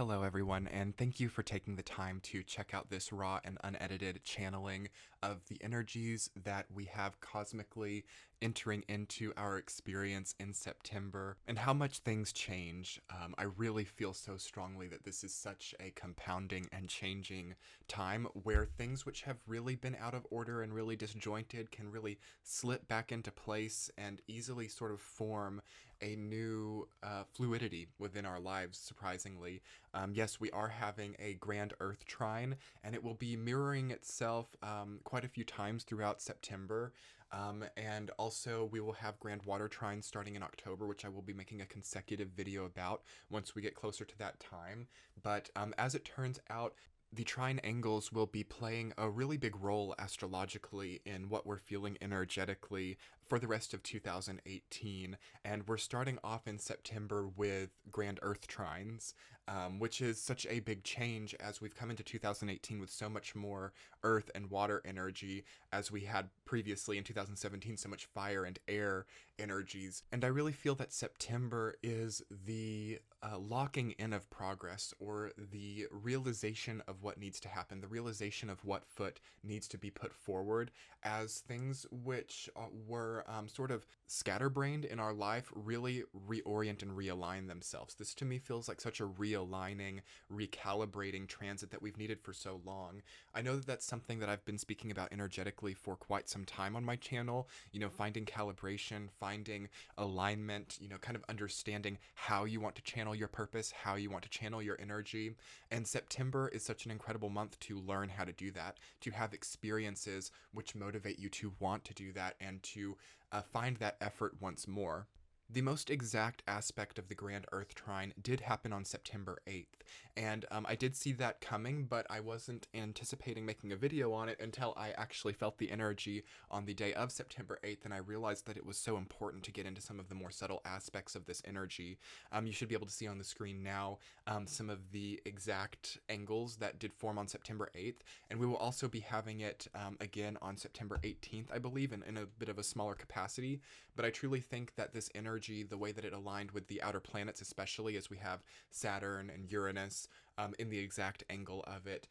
Hello, everyone, and thank you for taking the time to check out this raw and unedited channeling of the energies that we have cosmically entering into our experience in September and how much things change. I really feel so strongly that this is such a compounding and changing time where things which have really been out of order and really disjointed can really slip back into place and easily sort of form a new fluidity within our lives, surprisingly. Yes, we are having a Grand Earth Trine, and it will be mirroring itself quite a few times throughout September. And also, we will have Grand Water Trines starting in October, which I will be making a consecutive video about once we get closer to that time. But as it turns out, the trine angles will be playing a really big role astrologically in what we're feeling energetically for the rest of 2018. And we're starting off in September with Grand Earth Trines, which is such a big change as we've come into 2018 with so much more earth and water energy as we had previously in 2017, so much fire and air energies. And I really feel that September is the locking in of progress, or the realization of what needs to happen, the realization of what foot needs to be put forward as things which were sort of scatterbrained in our life really reorient and realign themselves. This to me feels like such a realigning, recalibrating transit that we've needed for so long. I know that that's something that I've been speaking about energetically for quite some time on my channel, finding calibration, finding alignment, kind of understanding how you want to channel your purpose, how you want to channel your energy. And September is such an incredible month to learn how to do that, to have experiences which motivate you to want to do that and to find that effort once more. The most exact aspect of the Grand Earth Trine did happen on September 8th, and I did see that coming, but I wasn't anticipating making a video on it until I actually felt the energy on the day of September 8th, and I realized that it was so important to get into some of the more subtle aspects of this energy. You should be able to see on the screen now some of the exact angles that did form on September 8th, and we will also be having it again on September 18th, I believe, in a bit of a smaller capacity, but I truly think that this energy, the way that it aligned with the outer planets, especially as we have Saturn and Uranus in the exact angle of it,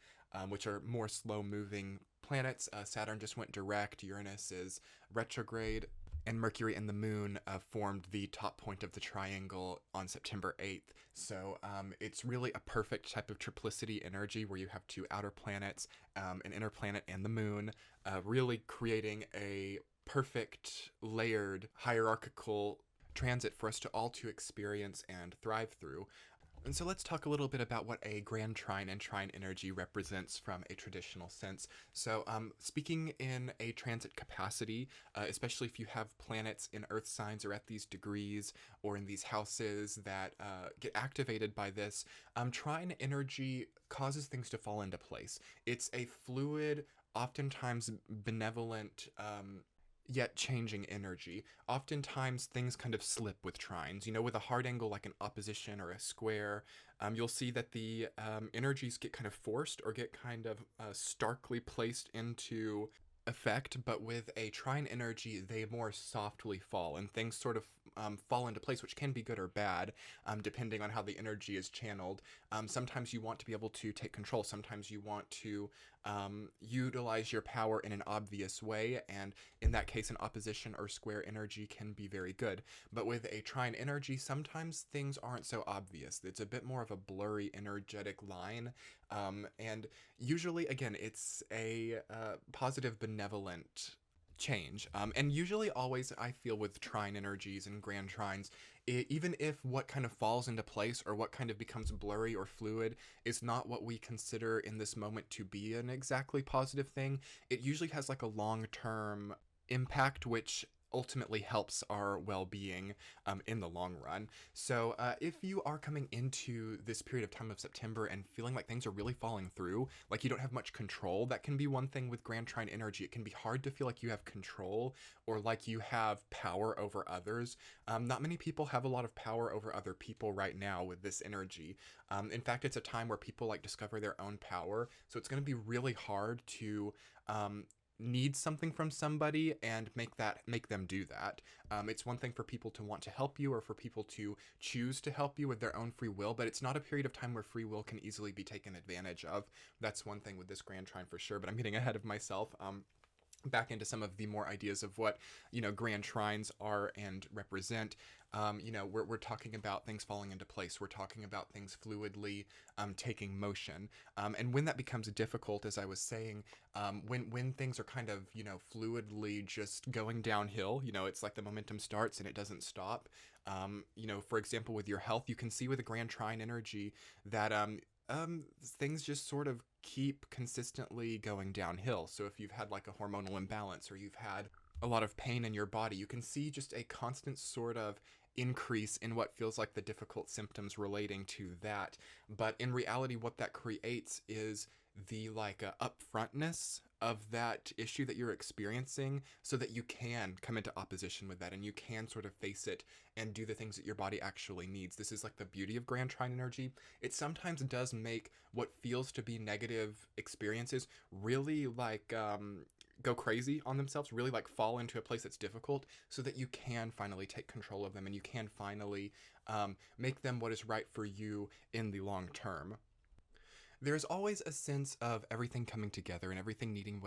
which are more slow-moving planets. Saturn just went direct, Uranus is retrograde, and Mercury and the Moon formed the top point of the triangle on September 8th. So it's really a perfect type of triplicity energy where you have two outer planets, an inner planet, and the Moon, really creating a perfect, layered, hierarchical transit for us to all to experience and thrive through. And so let's talk a little bit about what a grand trine and trine energy represents from a traditional sense. So speaking in a transit capacity, especially if you have planets in earth signs or at these degrees or in these houses that get activated by this, trine energy causes things to fall into place. It's a fluid, oftentimes benevolent, yet changing energy. Oftentimes things kind of slip with trines, with a hard angle like an opposition or a square. You'll see that the energies get kind of forced or get kind of starkly placed into effect, but with a trine energy, they more softly fall, and things sort of fall into place, which can be good or bad, depending on how the energy is channeled. Sometimes you want to be able to take control. Sometimes you want to utilize your power in an obvious way, and in that case, an opposition or square energy can be very good. But with a trine energy, sometimes things aren't so obvious. It's a bit more of a blurry energetic line, and usually, again, it's a positive, benevolent change. And usually always I feel with trine energies and grand trines, even if what kind of falls into place or what kind of becomes blurry or fluid is not what we consider in this moment to be an exactly positive thing, it usually has like a long-term impact which ultimately helps our well-being in the long run. So if you are coming into this period of time of September and feeling like things are really falling through, like you don't have much control, that can be one thing with Grand Trine energy. It can be hard to feel like you have control or like you have power over others. Not many people have a lot of power over other people right now with this energy. In fact, it's a time where people like discover their own power. So it's going to be really hard to need something from somebody and make them do that. It's one thing for people to want to help you or for people to choose to help you with their own free will, but it's not a period of time where free will can easily be taken advantage of. That's one thing with this Grand Trine for sure, but I'm getting ahead of myself. Back into some of the more ideas of what Grand Trines are and represent. We're talking about things falling into place. We're talking about things fluidly taking motion, and when that becomes difficult, as I was saying, when things are kind of fluidly just going downhill, it's like the momentum starts and it doesn't stop. For example, with your health, you can see with the Grand Trine energy that things just sort of keep consistently going downhill. So if you've had like a hormonal imbalance or you've had a lot of pain in your body, you can see just a constant sort of increase in what feels like the difficult symptoms relating to that. But in reality, what that creates is the upfrontness of that issue that you're experiencing so that you can come into opposition with that and you can sort of face it and do the things that your body actually needs. This is like the beauty of Grand Trine energy. It sometimes does make what feels to be negative experiences really go crazy on themselves, really fall into a place that's difficult so that you can finally take control of them and you can finally make them what is right for you in the long term. There's always a sense of everything coming together and everything being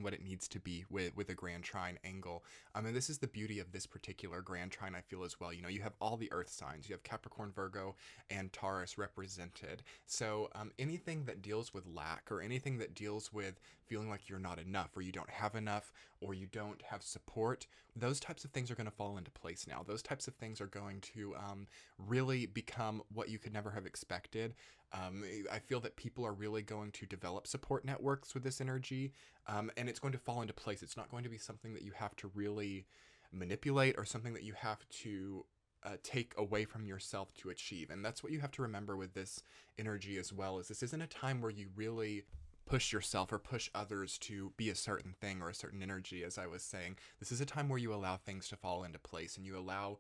what it needs to be with a Grand Trine angle. And this is the beauty of this particular Grand Trine, I feel, as well. You have all the earth signs. You have Capricorn, Virgo, and Taurus represented. So anything that deals with lack or anything that deals with feeling like you're not enough or you don't have enough or you don't have support, those types of things are going to fall into place now. Those types of things are going to really become what you could never have expected. I feel that people are really going to develop support networks with this energy, and it's going to fall into place. It's not going to be something that you have to really manipulate or something that you have to take away from yourself to achieve. And that's what you have to remember with this energy as well, is this isn't a time where you really push yourself or push others to be a certain thing or a certain energy, as I was saying. This is a time where you allow things to fall into place and you allow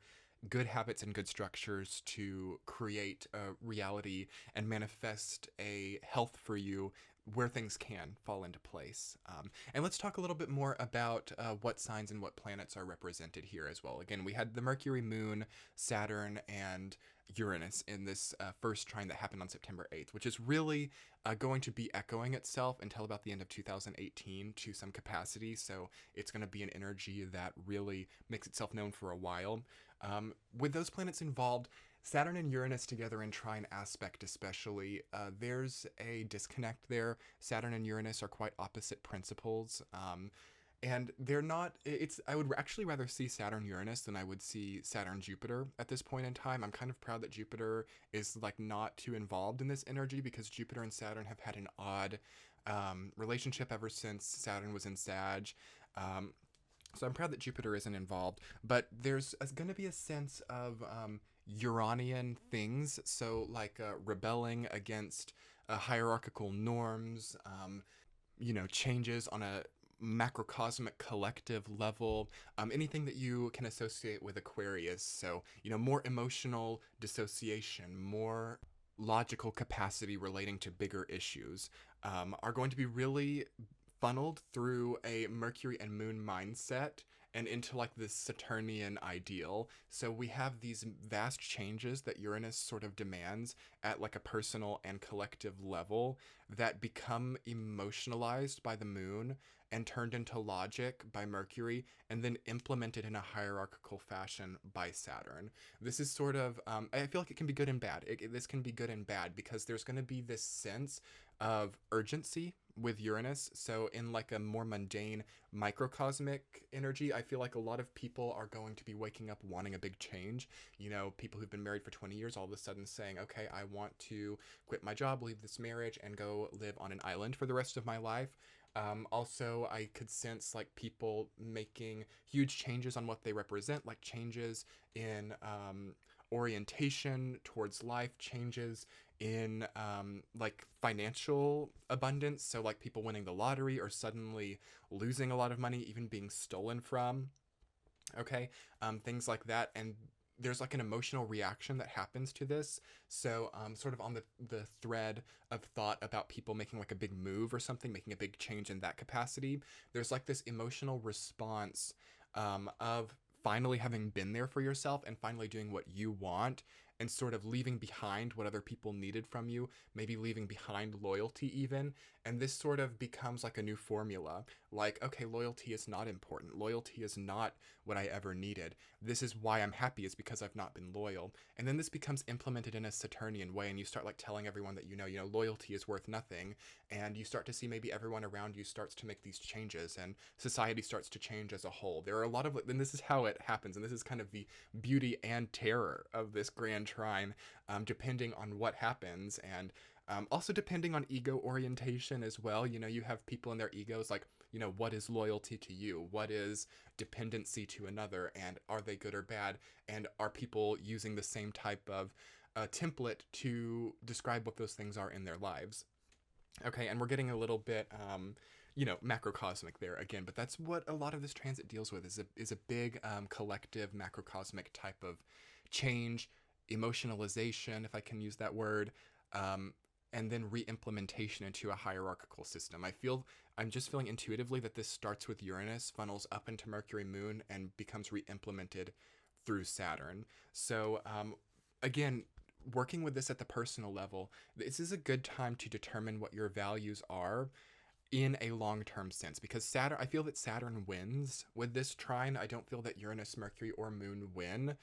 good habits and good structures to create a reality and manifest a health for you where things can fall into place. And let's talk a little bit more about what signs and what planets are represented here as well. Again, we had the Mercury, Moon, Saturn, and Uranus in this first trine that happened on September 8th, which is really going to be echoing itself until about the end of 2018 to some capacity. So it's going to be an energy that really makes itself known for a while. With those planets involved, Saturn and Uranus together in trine aspect especially, there's a disconnect there. Saturn and Uranus are quite opposite principles. And they're not, I would actually rather see Saturn-Uranus than I would see Saturn-Jupiter at this point in time. I'm kind of proud that Jupiter is not too involved in this energy because Jupiter and Saturn have had an odd relationship ever since Saturn was in Sag. So I'm proud that Jupiter isn't involved, but there's going to be a sense of Uranian things, so rebelling against hierarchical norms, changes on a macrocosmic collective level, anything that you can associate with Aquarius. So, more emotional dissociation, more logical capacity relating to bigger issues are going to be really funneled through a Mercury and Moon mindset and into this Saturnian ideal. So we have these vast changes that Uranus sort of demands at a personal and collective level that become emotionalized by the Moon and turned into logic by Mercury and then implemented in a hierarchical fashion by Saturn. This is sort of, I feel like it can be good and bad. This can be good and bad because there's going to be this sense of urgency with Uranus. So in a more mundane microcosmic energy, I feel like a lot of people are going to be waking up wanting a big change. People who've been married for 20 years all of a sudden saying, okay, I want to quit my job, leave this marriage, and go live on an island for the rest of my life. Also, I could sense people making huge changes on what they represent, changes in orientation towards life, changes in financial abundance. So people winning the lottery or suddenly losing a lot of money, even being stolen from. Okay, things like that. And there's like an emotional reaction that happens to this. So sort of on the thread of thought about people making like a big move or something, making a big change in that capacity, there's like this emotional response of finally having been there for yourself and finally doing what you want, and sort of leaving behind what other people needed from you, maybe leaving behind loyalty even. And this sort of becomes like a new formula. Like, okay, loyalty is not important. Loyalty is not what I ever needed. This is why I'm happy, is because I've not been loyal. And then this becomes implemented in a Saturnian way, and you start like telling everyone that you know, loyalty is worth nothing. And you start to see maybe everyone around you starts to make these changes, and society starts to change as a whole. There are a lot of, and this is how it happens, and this is kind of the beauty and terror of this Grand Trine, depending on what happens, and also depending on ego orientation as well. You know, you have people in their egos like, you know, what is loyalty to you? What is dependency to another? And are they good or bad? And are people using the same type of template to describe what those things are in their lives? Okay, and we're getting a little bit, you know, macrocosmic there again, but that's what a lot of this transit deals with, is a big collective macrocosmic type of change, emotionalization, if I can use that word, and then re-implementation into a hierarchical system. I'm just feeling intuitively that this starts with Uranus, funnels up into Mercury, Moon, and becomes re-implemented through Saturn. So again, working with this at the personal level, this is a good time to determine what your values are in a long-term sense, because Saturn, I feel that Saturn wins with this trine. I don't feel that Uranus, Mercury, or Moon win.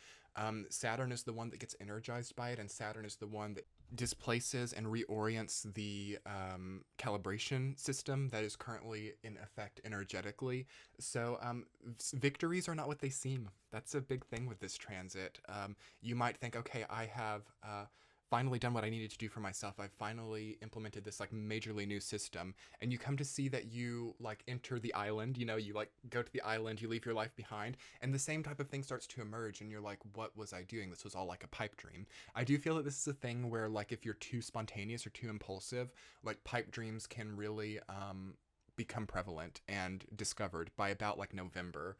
Saturn is the one that gets energized by it, and Saturn is the one that displaces and reorients the calibration system that is currently in effect energetically. So victories are not what they seem. That's a big thing with this transit. You might think, okay, I have finally done what I needed to do for myself. I've finally implemented this like majorly new system, and you come to see that you like enter the island, you know, you like go to the island, you leave your life behind, and the same type of thing starts to emerge, and you're like, what was I doing? This was all like a pipe dream. I do feel that this is a thing where like if you're too spontaneous or too impulsive, like pipe dreams can really become prevalent and discovered by about like November,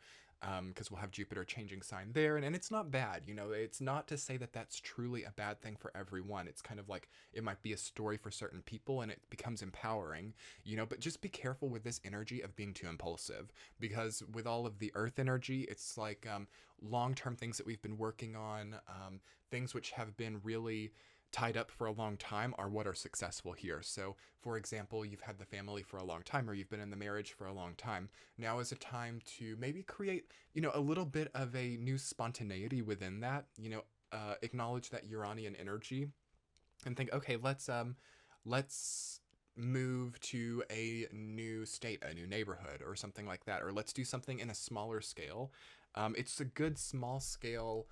because we'll have Jupiter changing sign there, and it's not bad, you know. It's not to say that that's truly a bad thing for everyone. It's kind of like it might be a story for certain people, and it becomes empowering, you know. But just be careful with this energy of being too impulsive, because with all of the Earth energy, it's like long-term things that we've been working on, things which have been really tied up for a long time are what are successful here. So, for example, you've had the family for a long time, or you've been in the marriage for a long time. Now is a time to maybe create, you know, a little bit of a new spontaneity within that. You know, acknowledge that Uranian energy, and think, okay, let's move to a new state, a new neighborhood, or something like that, or let's do something in a smaller scale. It's a good small scale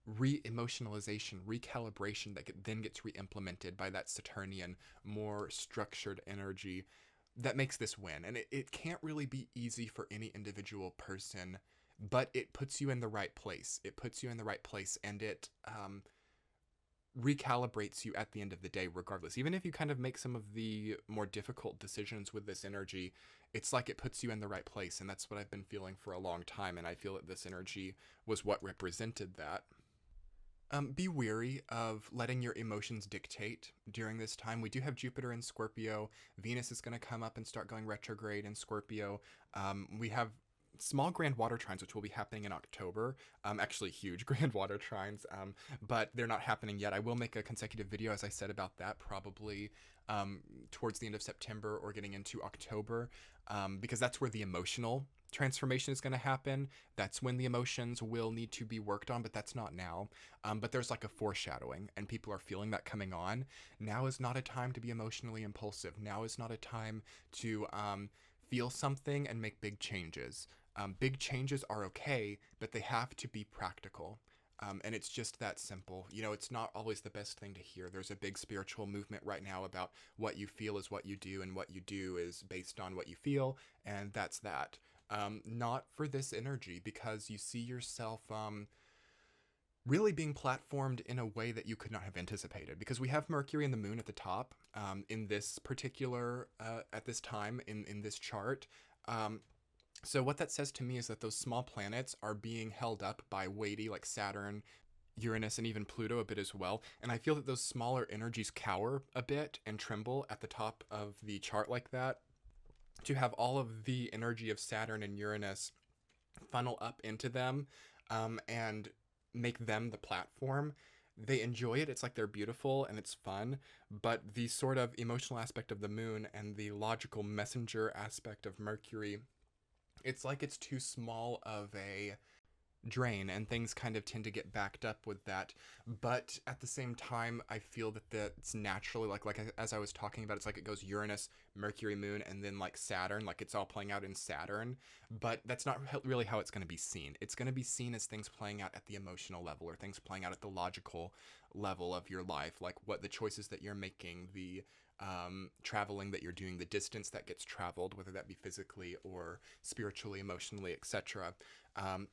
re-emotionalization, recalibration that then gets re-implemented by that Saturnian, more structured energy that makes this win. And it can't really be easy for any individual person, but it puts you in the right place. It puts you in the right place, and it recalibrates you at the end of the day, regardless. Even if you kind of make some of the more difficult decisions with this energy, it's like it puts you in the right place. And that's what I've been feeling for a long time. And I feel that this energy was what represented that. Be weary of letting your emotions dictate during this time. We do have Jupiter in Scorpio. Venus is going to come up and start going retrograde in Scorpio. We have small grand water trines, which will be happening in October. Actually, huge grand water trines, but they're not happening yet. I will make a consecutive video, as I said, about that probably towards the end of September or getting into October, because that's where the emotional transformation is going to happen. That's when the emotions will need to be worked on, but that's not now. But there's like a foreshadowing, and people are feeling that coming on. Now is not a time to be emotionally impulsive. Now is not a time to feel something and make big changes. Big changes are okay, but they have to be practical. And it's just that simple. You know, it's not always the best thing to hear. There's a big spiritual movement right now about what you feel is what you do, and what you do is based on what you feel, and that's that. Not for this energy, because you see yourself really being platformed in a way that you could not have anticipated, because we have Mercury and the Moon at the top in this particular, at this time in this chart. So what that says to me is that those small planets are being held up by weighty, like Saturn, Uranus and even Pluto a bit as well. And I feel that those smaller energies cower a bit and tremble at the top of the chart like that. To have all of the energy of Saturn and Uranus funnel up into them, and make them the platform. They enjoy it. It's like they're beautiful and it's fun. But the sort of emotional aspect of the moon and the logical messenger aspect of Mercury, it's like it's too small of a drain, and things kind of tend to get backed up with that. But at the same time, I feel that that's naturally like as I was talking about, it's like it goes Uranus, Mercury, moon, and then like Saturn, like it's all playing out in Saturn. But that's not really how it's going to be seen. It's going to be seen as things playing out at the emotional level, or things playing out at the logical level of your life, like what the choices that you're making, the traveling that you're doing, the distance that gets traveled, whether that be physically or spiritually, emotionally, etc.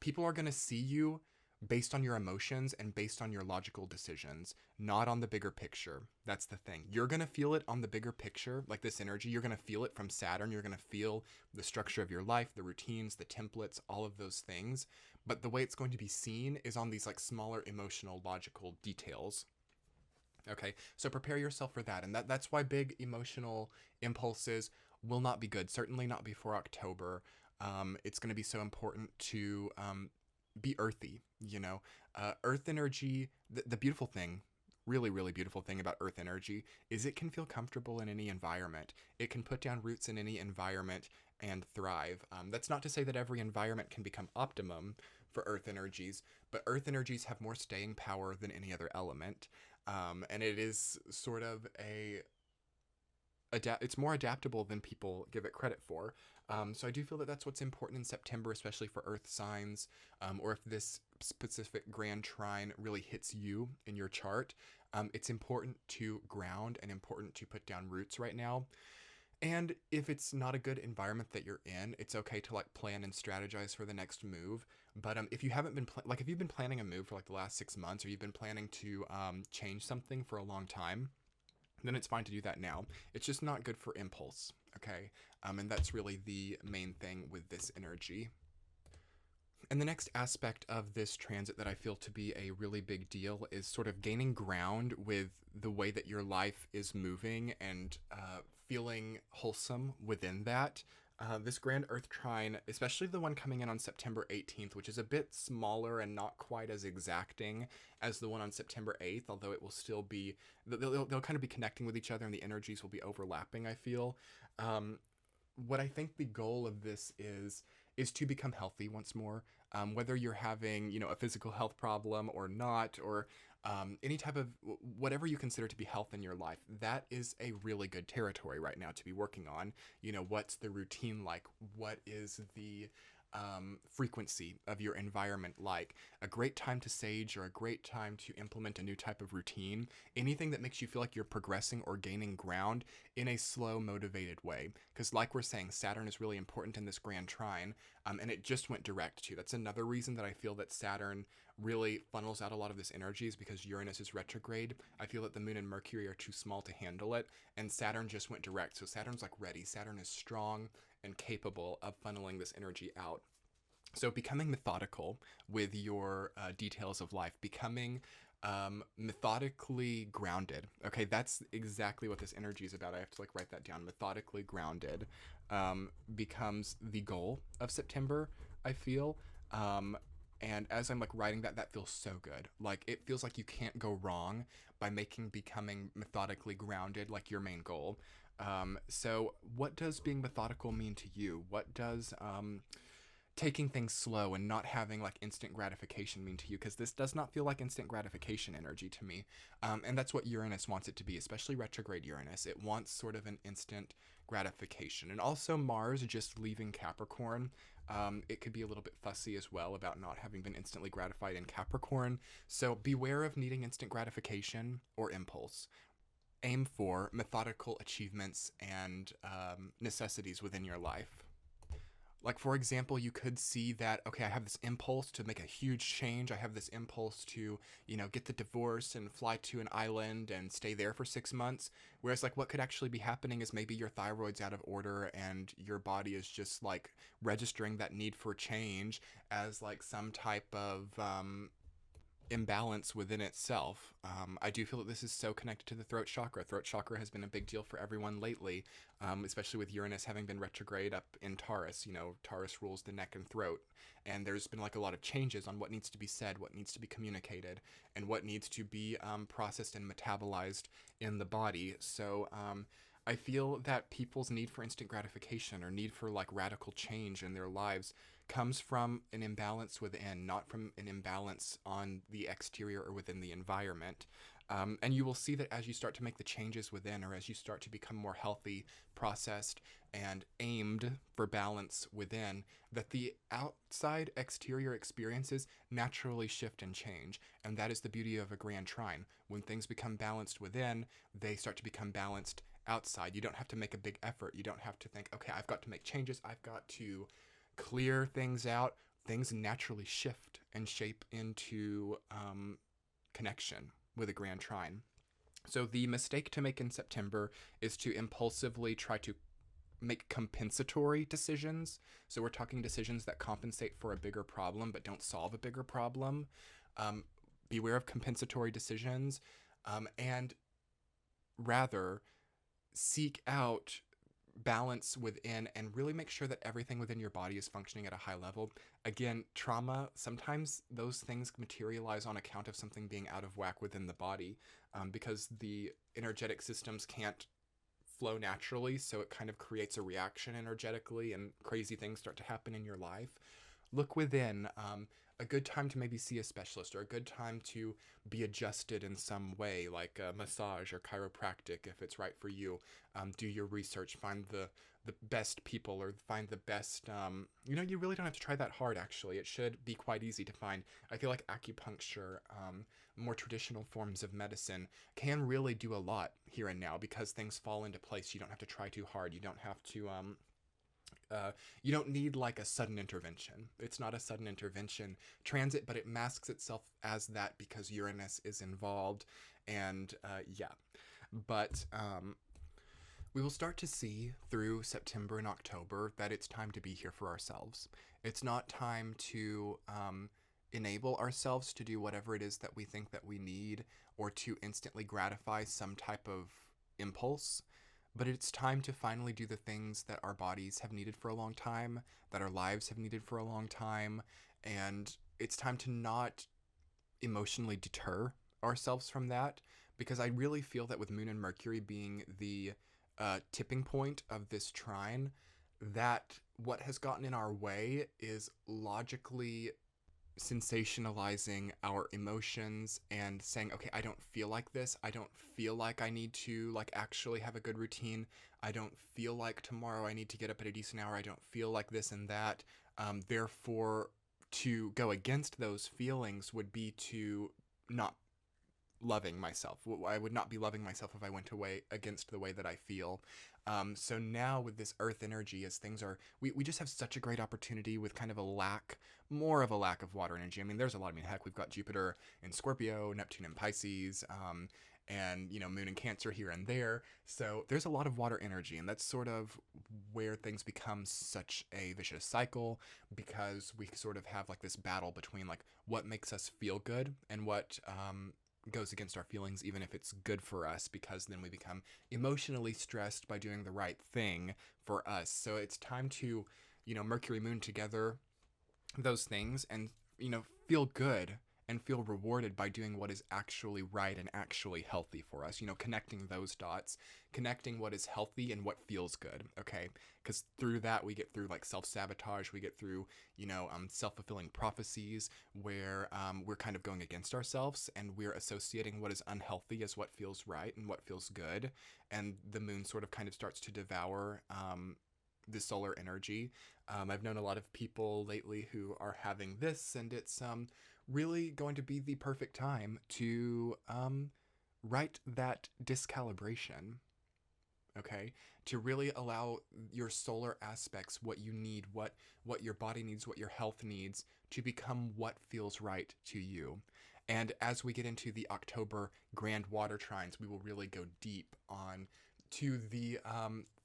People are going to see you based on your emotions and based on your logical decisions, not on the bigger picture. That's the thing. You're going to feel it on the bigger picture, like this energy. You're going to feel it from Saturn. You're going to feel the structure of your life, the routines, the templates, all of those things. But the way it's going to be seen is on these like smaller emotional, logical details. Okay, so prepare yourself for that. And that's why big emotional impulses will not be good, certainly not before October. It's going to be so important to be earthy, you know. Earth energy, the beautiful thing, really, really beautiful thing about earth energy is it can feel comfortable in any environment. It can put down roots in any environment and thrive. That's not to say that every environment can become optimum for earth energies, but earth energies have more staying power than any other element. And it is sort of it's more adaptable than people give it credit for. So I do feel that that's what's important in September, especially for earth signs, or if this specific grand trine really hits you in your chart. It's important to ground and important to put down roots right now. And if it's not a good environment that you're in, it's okay to like plan and strategize for the next move. But if you haven't been if you've been planning a move for like the last 6 months, or you've been planning to change something for a long time, then it's fine to do that now. It's just not good for impulse, okay? And that's really the main thing with this energy. And the next aspect of this transit that I feel to be a really big deal is sort of gaining ground with the way that your life is moving, and feeling wholesome within that. This Grand Earth Trine, especially the one coming in on September 18th, which is a bit smaller and not quite as exacting as the one on September 8th, although it will still be, they'll kind of be connecting with each other and the energies will be overlapping, I feel. What I think the goal of this is to become healthy once more. Whether you're having, a physical health problem or not, or any type of whatever you consider to be health in your life, that is a really good territory right now to be working on. What's the routine like? What is the frequency of your environment like? A great time to sage, or a great time to implement a new type of routine, anything that makes you feel like you're progressing or gaining ground in a slow, motivated way. Because like we're saying, Saturn is really important in this grand trine, and it just went direct too. That's another reason that I feel that Saturn really funnels out a lot of this energy, is because Uranus is retrograde. I feel that the moon and Mercury are too small to handle it, and Saturn just went direct. So Saturn's like ready. Saturn is strong and capable of funneling this energy out. So becoming methodical with your details of life, becoming methodically grounded. Okay, that's exactly what this energy is about. I have to like write that down. Methodically grounded becomes the goal of September, I feel. And as I'm like writing that, that feels so good. Like it feels like you can't go wrong by making becoming methodically grounded like your main goal. So what does being methodical mean to you? What does taking things slow and not having like instant gratification mean to you? Because this does not feel like instant gratification energy to me. And that's what Uranus wants it to be, especially retrograde Uranus. It wants sort of an instant gratification. And also Mars just leaving Capricorn. It could be a little bit fussy as well about not having been instantly gratified in Capricorn. So beware of needing instant gratification or impulse. Aim for methodical achievements and necessities within your life. Like, for example, you could see that, okay, I have this impulse to make a huge change. I have this impulse to, get the divorce and fly to an island and stay there for 6 months. Whereas, like, what could actually be happening is maybe your thyroid's out of order and your body is just, like, registering that need for change as, like, some type of imbalance within itself. I do feel that this is so connected to the throat chakra. Throat chakra has been a big deal for everyone lately, especially with Uranus having been retrograde up in Taurus. You know, Taurus rules the neck and throat, and there's been like a lot of changes on what needs to be said, what needs to be communicated, and what needs to be processed and metabolized in the body. So I feel that people's need for instant gratification or need for like radical change in their lives comes from an imbalance within, not from an imbalance on the exterior or within the environment. And you will see that as you start to make the changes within, or as you start to become more healthy, processed, and aimed for balance within, that the outside exterior experiences naturally shift and change. And that is the beauty of a grand trine. When things become balanced within, they start to become balanced outside. You don't have to make a big effort. You don't have to think, okay, I've got to make changes. I've got to clear things out. Things naturally shift and shape into connection with a grand trine. So the mistake to make in September is to impulsively try to make compensatory decisions. So we're talking decisions that compensate for a bigger problem but don't solve a bigger problem. Beware of compensatory decisions, and rather seek out balance within and really make sure that everything within your body is functioning at a high level. Again, trauma, sometimes those things materialize on account of something being out of whack within the body, because the energetic systems can't flow naturally, so it kind of creates a reaction energetically and crazy things start to happen in your life. Look within. A good time to maybe see a specialist, or a good time to be adjusted in some way, like a massage or chiropractic if it's right for you. Do your research, find the best people, or find the best, you really don't have to try that hard, actually. It should be quite easy to find. I feel like acupuncture, more traditional forms of medicine can really do a lot here and now because things fall into place. You don't have to try too hard. You don't have to, you don't need like a sudden intervention. It's not a sudden intervention transit, but it masks itself as that because Uranus is involved. And yeah, but we will start to see through September and October that it's time to be here for ourselves. It's not time to enable ourselves to do whatever it is that we think that we need, or to instantly gratify some type of impulse. But it's time to finally do the things that our bodies have needed for a long time, that our lives have needed for a long time, and it's time to not emotionally deter ourselves from that, because I really feel that with Moon and Mercury being the tipping point of this trine, that what has gotten in our way is logically sensationalizing our emotions and saying, okay, I don't feel like this. I don't feel like I need to like actually have a good routine. I don't feel like tomorrow I need to get up at a decent hour. I don't feel like this and that. Therefore, to go against those feelings would be to not loving myself. I would not be loving myself if I went away against the way that I feel. So now with this earth energy, as things are, we just have such a great opportunity with kind of more of a lack of water energy. I mean, there's a lot. I mean, heck, we've got Jupiter in Scorpio, Neptune in Pisces, and, Moon in Cancer here and there. So there's a lot of water energy, and that's sort of where things become such a vicious cycle, because we sort of have like this battle between like what makes us feel good and what, goes against our feelings, even if it's good for us, because then we become emotionally stressed by doing the right thing for us. So it's time to, Mercury Moon together those things and, feel good and feel rewarded by doing what is actually right and actually healthy for us, connecting those dots, connecting what is healthy and what feels good, okay? Because through that, we get through like self-sabotage, we get through, self-fulfilling prophecies where we're kind of going against ourselves and we're associating what is unhealthy as what feels right and what feels good. And the moon sort of kind of starts to devour the solar energy. I've known a lot of people lately who are having this, and it's really going to be the perfect time to right that discalibration, okay? To really allow your solar aspects, what you need, what your body needs, what your health needs, to become what feels right to you. And as we get into the October grand water trines, we will really go deep on to the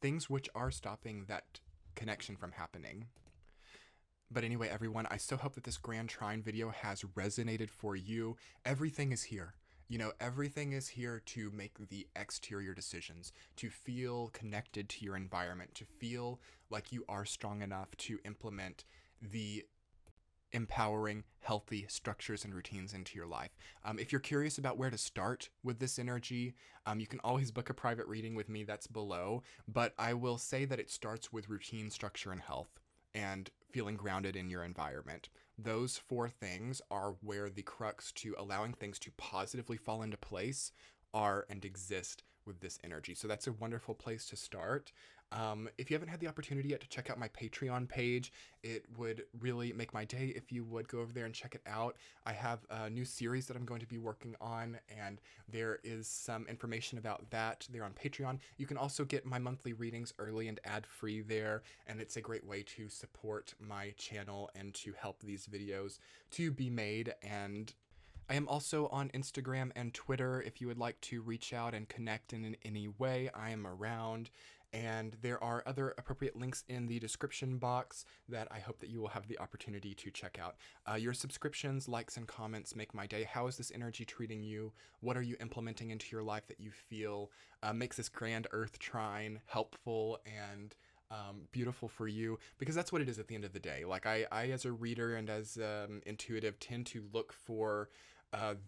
things which are stopping that connection from happening. But anyway, everyone, I so hope that this Grand Trine video has resonated for you. Everything is here. You know, everything is here to make the exterior decisions, to feel connected to your environment, to feel like you are strong enough to implement the empowering, healthy structures and routines into your life. If you're curious about where to start with this energy, you can always book a private reading with me that's below. But I will say that it starts with routine, structure, and health, and feeling grounded in your environment. Those four things are where the crux to allowing things to positively fall into place are and exist with this energy. So that's a wonderful place to start. If you haven't had the opportunity yet to check out my Patreon page, it would really make my day if you would go over there and check it out. I have a new series that I'm going to be working on, and there is some information about that there on Patreon. You can also get my monthly readings early and ad-free there, and it's a great way to support my channel and to help these videos to be made. And I am also on Instagram and Twitter. If you would like to reach out and connect in any way, I am around. And there are other appropriate links in the description box that I hope that you will have the opportunity to check out. Your subscriptions, likes, and comments make my day. How is this energy treating you? What are you implementing into your life that you feel makes this Grand Earth Trine helpful and beautiful for you? Because that's what it is at the end of the day. Like I as a reader and as intuitive, tend to look for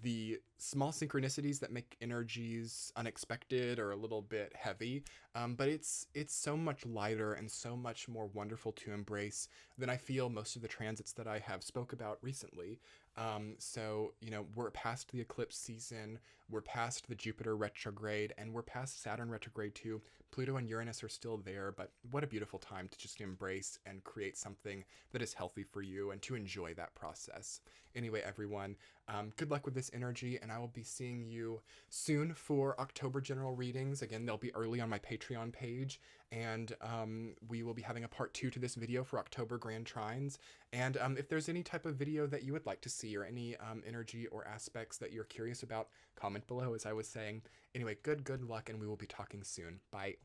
the small synchronicities that make energies unexpected or a little bit heavy, but it's so much lighter and so much more wonderful to embrace than I feel most of the transits that I have spoke about recently. So, you know, we're past the eclipse season, we're past the Jupiter retrograde, and we're past Saturn retrograde too. Pluto and Uranus are still there, but what a beautiful time to just embrace and create something that is healthy for you and to enjoy that process. Anyway, everyone, good luck with this energy, and I will be seeing you soon for October general readings. Again, they'll be early on my Patreon page, and we will be having a part 2 to this video for October Grand Trines. And if there's any type of video that you would like to see or any energy or aspects that you're curious about, comment below, as I was saying. Anyway, good luck, and we will be talking soon. Bye.